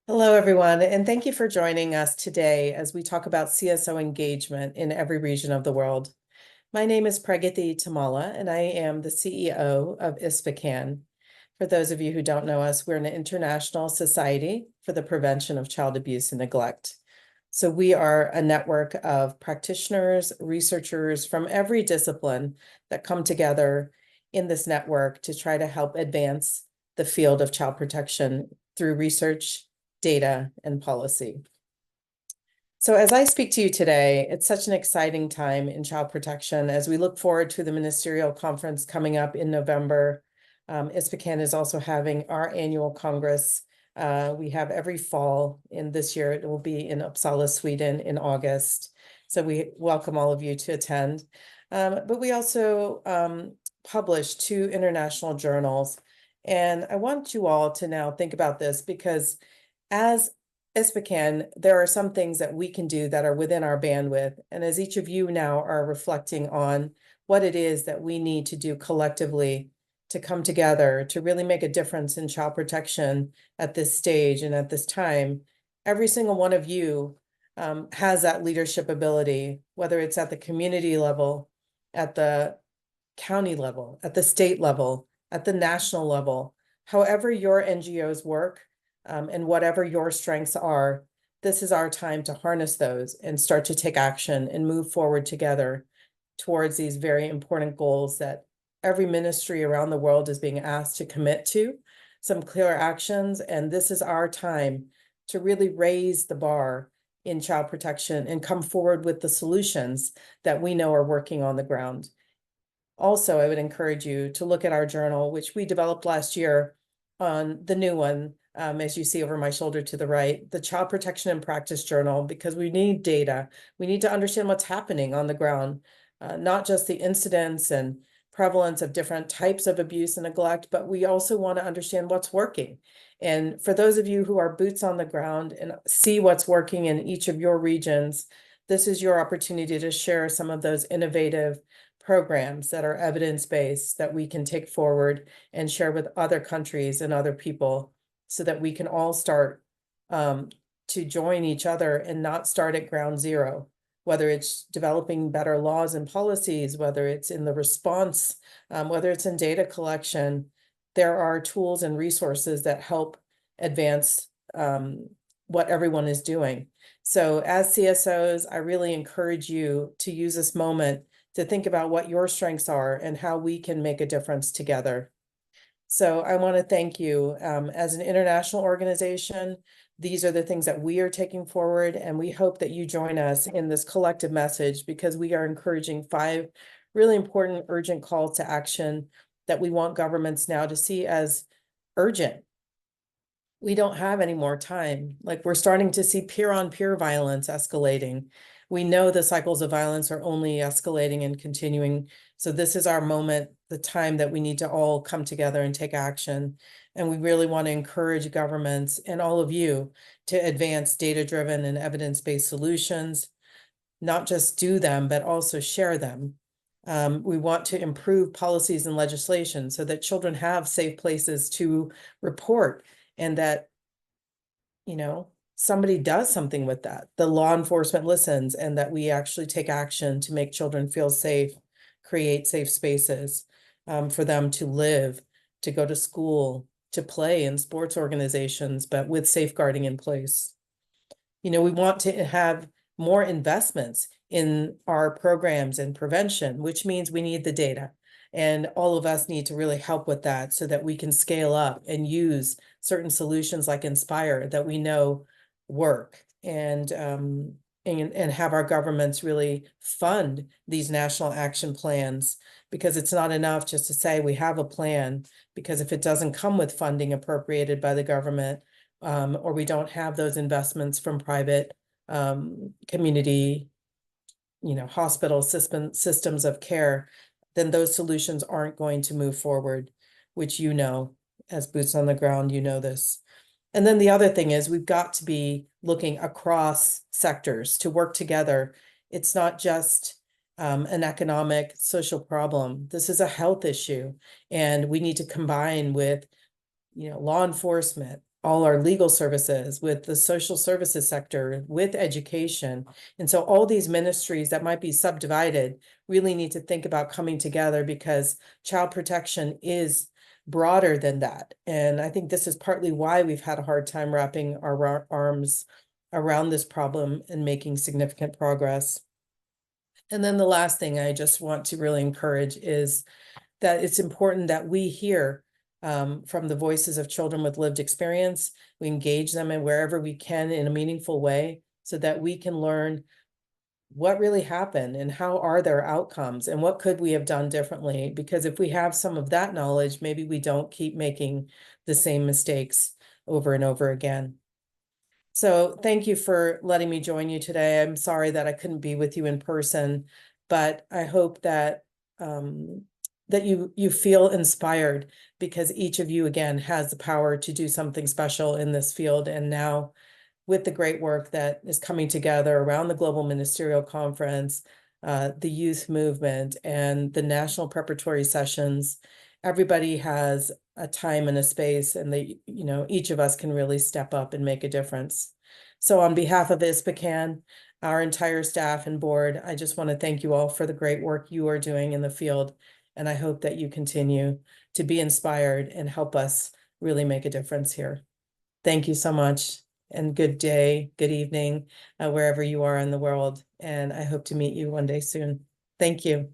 Hello, everyone, and thank you for joining us today as we talk about CSO engagement in every region of the world. My name is Pragati Tamala, and I am the CEO of ISPCAN. For those of you who don't know us, we're an international society for the prevention of child abuse and neglect. So we are a network of practitioners, researchers from every discipline that come together in this network to try to help advance the field of child protection through research, data, and policy. So as I speak to you today, it's such an exciting time in child protection as we look forward to the Ministerial Conference coming up in November. ISPCAN is also having our annual Congress. We have every fall, and this year it will be in Uppsala, Sweden in August. So we welcome all of you to attend. But we also publish 2 international journals. And I want you all to now think about this because as ISPCAN, there are some things that we can do that are within our bandwidth. And as each of you now are reflecting on what it is that we need to do collectively to come together to really make a difference in child protection at this stage and at this time, every single one of you has that leadership ability, whether it's at the community level, at the county level, at the state level, at the national level, however your NGOs work. And whatever your strengths are, this is our time to harness those and start to take action and move forward together towards these very important goals that every ministry around the world is being asked to commit to, some clear actions. And this is our time to really raise the bar in child protection and come forward with the solutions that we know are working on the ground. Also, I would encourage you to look at our journal, which we developed last year on the new one, as you see over my shoulder to the right, the Child Protection and Practice Journal, because we need data. We need to understand what's happening on the ground, not just the incidence and prevalence of different types of abuse and neglect, but we also want to understand what's working. And for those of you who are boots on the ground and see what's working in each of your regions, this is your opportunity to share some of those innovative programs that are evidence-based that we can take forward and share with other countries and other people so that we can all start to join each other and not start at ground zero, whether it's developing better laws and policies, whether it's in the response, whether it's in data collection. There are tools and resources that help advance what everyone is doing. So as CSOs, I really encourage you to use this moment to think about what your strengths are and how we can make a difference together. So I want to thank you. As an international organization, these are the things that we are taking forward, and we hope that you join us in this collective message because we are encouraging 5 really important urgent calls to action that we want governments now to see as urgent. We don't have any more time. Like, we're starting to see peer-on-peer violence escalating. We know the cycles of violence are only escalating and continuing. So this is our moment, the time that we need to all come together and take action. And we really want to encourage governments and all of you to advance data-driven and evidence-based solutions, not just do them, but also share them. We want to improve policies and legislation so that children have safe places to report and that, somebody does something with that. The law enforcement listens and that we actually take action to make children feel safe, create safe spaces for them to live, to go to school, to play in sports organizations, but with safeguarding in place. We want to have more investments in our programs and prevention, which means we need the data. And all of us need to really help with that so that we can scale up and use certain solutions like Inspire that we know work and have our governments really fund these national action plans, because it's not enough just to say we have a plan, because if it doesn't come with funding appropriated by the government, or we don't have those investments from private community, hospital systems of care, then those solutions aren't going to move forward, which as boots on the ground, this. And then the other thing is we've got to be looking across sectors to work together. It's not just an economic, social problem. This is a health issue, and we need to combine with, law enforcement, all our legal services, with the social services sector, with education. And so all these ministries that might be subdivided really need to think about coming together, because child protection is broader than that. And I think this is partly why we've had a hard time wrapping our arms around this problem and making significant progress. And then the last thing I just want to really encourage is that it's important that we hear from the voices of children with lived experience. We engage them in wherever we can in a meaningful way, so that we can learn what really happened and how are their outcomes and what could we have done differently. Because if we have some of that knowledge, maybe we don't keep making the same mistakes over and over again. So thank you for letting me join you today. I'm sorry that I couldn't be with you in person, but I hope that that you feel inspired, because each of you, again, has the power to do something special in this field. And now, with the great work that is coming together around the Global Ministerial Conference, the youth movement, and the national preparatory sessions, everybody has a time and a space, and each of us can really step up and make a difference. So on behalf of ISPCAN, our entire staff and board, I just want to thank you all for the great work you are doing in the field. And I hope that you continue to be inspired and help us really make a difference here. Thank you so much, and good day, good evening, wherever you are in the world. And I hope to meet you one day soon. Thank you.